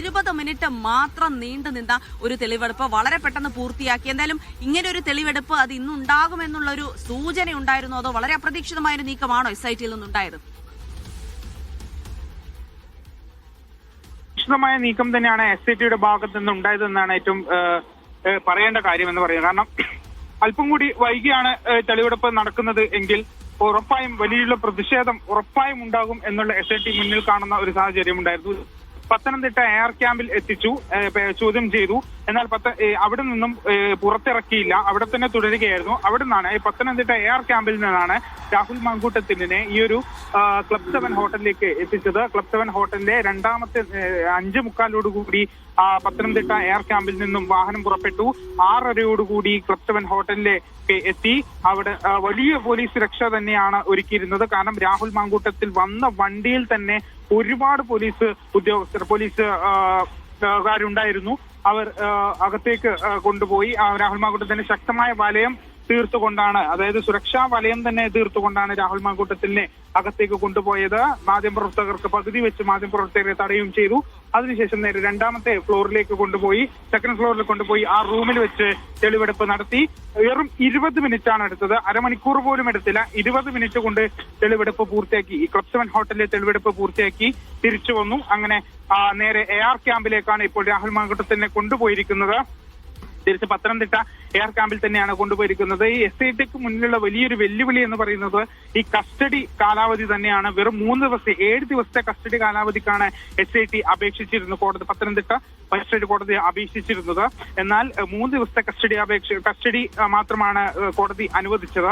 20 minute മാത്രം നീണ്ടു നിന്ന ഒരു തെളിവെടുപ്പ് വളരെ പെട്ടെന്ന് പൂർത്തിയാക്കി. എന്തായാലും ഇങ്ങനെ ഒരു തെളിവെടുപ്പ് അത് ഇന്നുണ്ടാകുമെന്നുള്ള ഒരു സൂചന ഉണ്ടായിരുന്നോ, അതോ വളരെ അപ്രതീക്ഷിതമായ ഒരു നീക്കമാണോ SIT-യിൽ നിന്നുണ്ടായത്? മായ നീക്കം തന്നെയാണ് SIT-യുടെ ഭാഗത്ത് നിന്ന് ഉണ്ടായതെന്നാണ് ഏറ്റവും പറയേണ്ട കാര്യം എന്ന് പറയുന്നത്. കാരണം അല്പം കൂടി വൈകിയാണ് തെളിവെടുപ്പ് നടക്കുന്നത് എങ്കിൽ ഉറപ്പായും വലിയുള്ള പ്രതിഷേധം ഉറപ്പായും ഉണ്ടാകും എന്നുള്ള SIT മുന്നിൽ കാണുന്ന ഒരു സാഹചര്യം ഉണ്ടായിരുന്നു. പത്തനംതിട്ട എയർ ക്യാമ്പിൽ എത്തിച്ചു, ചോദ്യം ചെയ്തു. എന്നാൽ അവിടെ നിന്നും പുറത്തിറക്കിയില്ല, അവിടെ തന്നെ തുടരുകയായിരുന്നു. അവിടെ നിന്നാണ് പത്തനംതിട്ട എയർ ക്യാമ്പിൽ നിന്നാണ് രാഹുൽ മാങ്കൂട്ടത്തിലിനെ ഈ ഒരു ക്ലബ് 7 ഹോട്ടലിലേക്ക് എത്തിച്ചത്. ക്ലബ് 7 ഹോട്ടലിന്റെ രണ്ടാമത്തെ 5:45 പത്തനംതിട്ട എയർ ക്യാമ്പിൽ നിന്നും വാഹനം പുറപ്പെട്ടു. 6:30 ക്ലബ് 7 ഹോട്ടലിലേക്ക് എത്തി. അവിടെ വലിയ പോലീസ് സുരക്ഷ തന്നെയാണ് ഒരുക്കിയിരുന്നത്. കാരണം രാഹുൽ മാങ്കൂട്ടത്തിൽ വന്ന വണ്ടിയിൽ തന്നെ ഒരുപാട് പോലീസ് ഉദ്യോഗസ്ഥർ, പോലീസുകാരുണ്ടായിരുന്നു. അവർ അകത്തേക്ക് കൊണ്ടുപോയി രാഹുൽ മാങ്കൂട്ടത്തിന് ശക്തമായ വലയം തീർത്തുകൊണ്ടാണ്, അതായത് സുരക്ഷാ വലയം തന്നെ തീർത്തുകൊണ്ടാണ് രാഹുൽ മാങ്കൂട്ടത്തിനെ അകത്തേക്ക് കൊണ്ടുപോയത്. മാധ്യമപ്രവർത്തകർക്ക് പകുതി വെച്ച് മാധ്യമപ്രവർത്തകരെ തടയുകയും ചെയ്തു. അതിനുശേഷം നേരെ രണ്ടാമത്തെ ഫ്ലോറിലേക്ക് കൊണ്ടുപോയി, സെക്കൻഡ് ഫ്ലോറിൽ കൊണ്ടുപോയി ആ റൂമിൽ വെച്ച് തെളിവെടുപ്പ് നടത്തി. വെറും 20 മിനിറ്റാണ് എടുത്തത്, അരമണിക്കൂർ പോലും എടുത്തില്ല. 20 മിനിറ്റ് കൊണ്ട് തെളിവെടുപ്പ് പൂർത്തിയാക്കി. ഈ ക്ലബ് 7 ഹോട്ടലിലെ തെളിവെടുപ്പ് പൂർത്തിയാക്കി തിരിച്ചു വന്നു. അങ്ങനെ നേരെ AR ക്യാമ്പിലേക്കാണ് ഇപ്പോൾ രാഹുൽ മാങ്കൂട്ടത്തിനെ കൊണ്ടുപോയിരിക്കുന്നത്. തിരിച്ച് പത്തനംതിട്ട എയർ ക്യാമ്പിൽ തന്നെയാണ് കൊണ്ടുപോയിരിക്കുന്നത്. ഈ SIT-ക്ക് മുന്നിലുള്ള വലിയൊരു വെല്ലുവിളി എന്ന് പറയുന്നത് ഈ കസ്റ്റഡി കാലാവധി തന്നെയാണ്. വെറും 3 ദിവസത്തെ 7 ദിവസത്തെ കസ്റ്റഡി കാലാവധിക്കാണ് SIT അപേക്ഷിച്ചിരുന്നത്. പത്തനംതിട്ട മജിസ്ട്രേറ്റ് കോടതി അപേക്ഷിച്ചിരുന്നത്. എന്നാൽ 3 ദിവസത്തെ കസ്റ്റഡി മാത്രമാണ് കോടതി അനുവദിച്ചത്.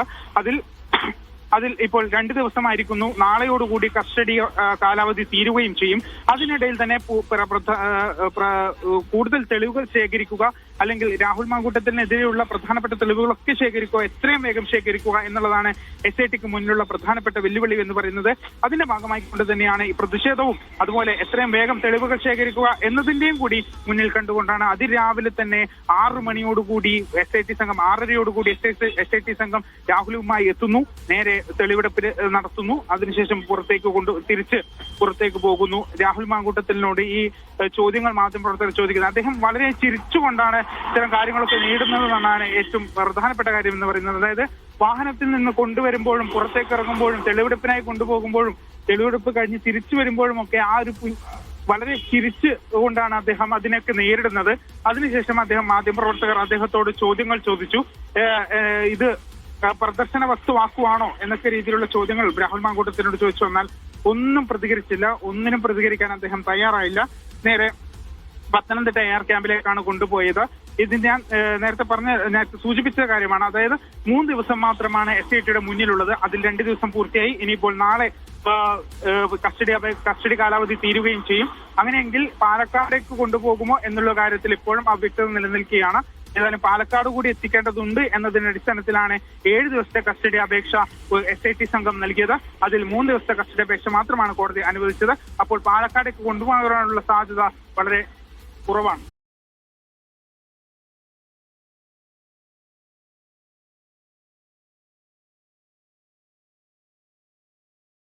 അതിൽ ഇപ്പോൾ 2 ദിവസമായിരിക്കുന്നു. നാളെയോടുകൂടി കസ്റ്റഡി കാലാവധി തീരുകയും ചെയ്യും. അതിനിടയിൽ തന്നെ കൂടുതൽ തെളിവുകൾ ശേഖരിക്കുക, അല്ലെങ്കിൽ രാഹുൽ മാങ്കൂട്ടത്തിനെതിരെയുള്ള പ്രധാനപ്പെട്ട തെളിവുകളൊക്കെ ശേഖരിക്കുക, എത്രയും വേഗം ശേഖരിക്കുക എന്നുള്ളതാണ് SIT-ക്ക് മുന്നിലുള്ള പ്രധാനപ്പെട്ട വെല്ലുവിളി എന്ന് പറയുന്നത്. അതിന്റെ ഭാഗമായിക്കൊണ്ട് തന്നെയാണ് ഈ പ്രതിഷേധവും അതുപോലെ എത്രയും വേഗം തെളിവുകൾ ശേഖരിക്കുക എന്നതിന്റെയും കൂടി മുന്നിൽ കണ്ടുകൊണ്ടാണ് അതിരാവിലെ തന്നെ 6 മണിയോടുകൂടി SIT സംഘം, 6:30 SIT സംഘം രാഹുലുമായി എത്തുന്നു. നേരെ തെളിവെടുപ്പ് നടത്തുന്നു. അതിനുശേഷം തിരിച്ച് പുറത്തേക്ക് പോകുന്നു. രാഹുൽ മാങ്കൂട്ടത്തിനോട് ഈ ചോദ്യങ്ങൾ മാധ്യമപ്രവർത്തകർ ചോദിക്കുന്നത്, അദ്ദേഹം വളരെ ചിരിച്ചുകൊണ്ടാണ് ഇത്തരം കാര്യങ്ങളൊക്കെ നേടുന്നതെന്നാണ് ഏറ്റവും പ്രധാനപ്പെട്ട കാര്യം എന്ന് പറയുന്നത്. അതായത് വാഹനത്തിൽ നിന്ന് കൊണ്ടുവരുമ്പോഴും പുറത്തേക്ക് ഇറങ്ങുമ്പോഴും തെളിവെടുപ്പിനായി കൊണ്ടുപോകുമ്പോഴും തെളിവെടുപ്പ് കഴിഞ്ഞ് തിരിച്ചു വരുമ്പോഴും ഒക്കെ ആ ഒരു വളരെ ചിരിച്ച് കൊണ്ടാണ് അദ്ദേഹം അതിനൊക്കെ നേരിടുന്നത്. അതിനുശേഷം മാധ്യമപ്രവർത്തകർ അദ്ദേഹത്തോട് ചോദ്യങ്ങൾ ചോദിച്ചു. ഇത് പ്രദർശന വസ്തുവാക്കുവാണോ എന്നൊക്കെ രീതിയിലുള്ള ചോദ്യങ്ങൾ രാഹുൽ മാങ്കൂട്ടത്തിനോട് ചോദിച്ചു. എന്നാൽ ഒന്നും പ്രതികരിച്ചില്ല, ഒന്നിനും പ്രതികരിക്കാൻ അദ്ദേഹം തയ്യാറായില്ല. നേരെ പത്തനംതിട്ട എയർ ക്യാമ്പിലേക്കാണ് കൊണ്ടുപോയത്. ഇത് ഞാൻ നേരത്തെ സൂചിപ്പിച്ച കാര്യമാണ്. അതായത് 3 ദിവസം മാത്രമാണ് SIT-യുടെ മുന്നിലുള്ളത്. അതിൽ 2 ദിവസം പൂർത്തിയായി. ഇനിയിപ്പോൾ നാളെ കസ്റ്റഡി കാലാവധി തീരുകയും ചെയ്യും. അങ്ങനെയെങ്കിൽ പാലക്കാടേക്ക് കൊണ്ടുപോകുമോ എന്നുള്ള കാര്യത്തിൽ ഇപ്പോഴും അവ്യക്തത നിലനിൽക്കുകയാണ്. ഏതായാലും പാലക്കാട് കൂടി എത്തിക്കേണ്ടതുണ്ട് എന്നതിന്റെ അടിസ്ഥാനത്തിലാണ് 7 ദിവസത്തെ കസ്റ്റഡി അപേക്ഷ SIT സംഘം നൽകിയത്. അതിൽ 3 ദിവസത്തെ കസ്റ്റഡി അപേക്ഷ മാത്രമാണ് കോടതി അനുവദിച്ചത്. അപ്പോൾ പാലക്കാടേക്ക് കൊണ്ടുപോകാനുള്ള സാധ്യത വളരെ കുറവാണ്.